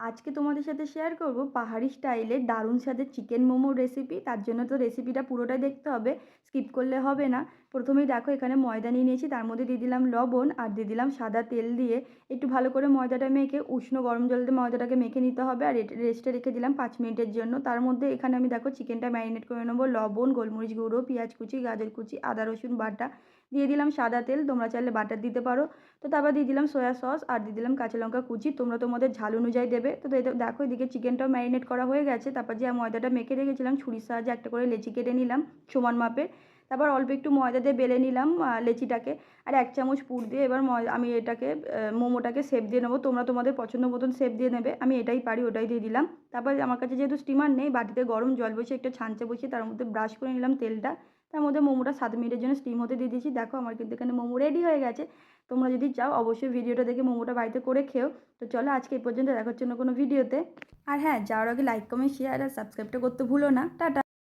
আজকে তোমাদের সাথে শেয়ার করব পাহাড়ি স্টাইলে দারুণ স্বাদের চিকেন মোমোর রেসিপি। তার জন্য তো রেসিপিটা পুরোটাই দেখতে হবে, স্কিপ করলে হবে না। প্রথমেই দেখো এখানে ময়দা নিয়ে নিয়েছি, তার মধ্যে দিয়ে দিলাম লবণ আর দিয়ে দিলাম সাদা তেল দিয়ে একটু ভালো করে ময়দাটা মেখে উষ্ণ গরম জল দিয়ে ময়দাটাকে মেখে নিতে হবে। আর রেস্টে রেখে দিলাম 5 মিনিটের জন্য। তার মধ্যে এখানে আমি দেখো চিকেনটা ম্যারিনেট করে নেবো। লবণ, গোলমরিচ গুঁড়ো, পেঁয়াজ কুচি, গাজর কুচি, আদা রসুন বাটা, দিয়ে দিলাম সাদা তেল, তোমরা চাইলে বাটার দিতে পারো। তো তারপর দিয়ে দিলাম সয়া সস আর দিয়ে দিলাম কাঁচা লঙ্কা কুচি, তোমরা তোমাদের ঝাল অনুযায়ী দেবে। তো দেখো এদিকে চিকেনটাও ম্যারিনেট করা হয়ে গেছে। তারপর যে ময়দাটা মেখে রেখেছিলাম ছুরির সাহায্যে একটা করে লেচি কেটে নিলাম সমান মাপের। তারপর অল্প একটু ময়দা দিয়ে বেলে নিলাম লেচিটাকে। আর 1 চামচ পুর দিয়ে এবার আমি এটাকে মোমোটাকে শেপ দিয়ে নেবো। তোমরা তোমাদের পছন্দ মতন শেপ দিয়ে নেবে, আমি এটাই পারি ওটাই দিয়ে দিলাম। তারপর আমার কাছে যেহেতু স্টিমার নেই, বাটিতে গরম জল বসিয়ে একটা ছাঁচে বসিয়ে তার মধ্যে ব্রাশ করে নিলাম তেলটা। তার মধ্যে মোমোটা 7 মিনিটের জন্য স্টিম হতে দিয়ে দিয়েছি। দেখো আমার কিন্তু এখানে মোমো রেডি হয়ে গেছে। তোমরা যদি চাও অবশ্যই ভিডিওটা দেখে মোমোটা বাড়িতে করে খেও। তো চলো আজকে এই পর্যন্ত, দেখা হচ্ছে অন্য কোনো ভিডিওতে। আর হ্যাঁ, যাওয়ার আগে লাইক কমেন্ট শেয়ার আর সাবস্ক্রাইবটা করতে ভুলো না। টাটা।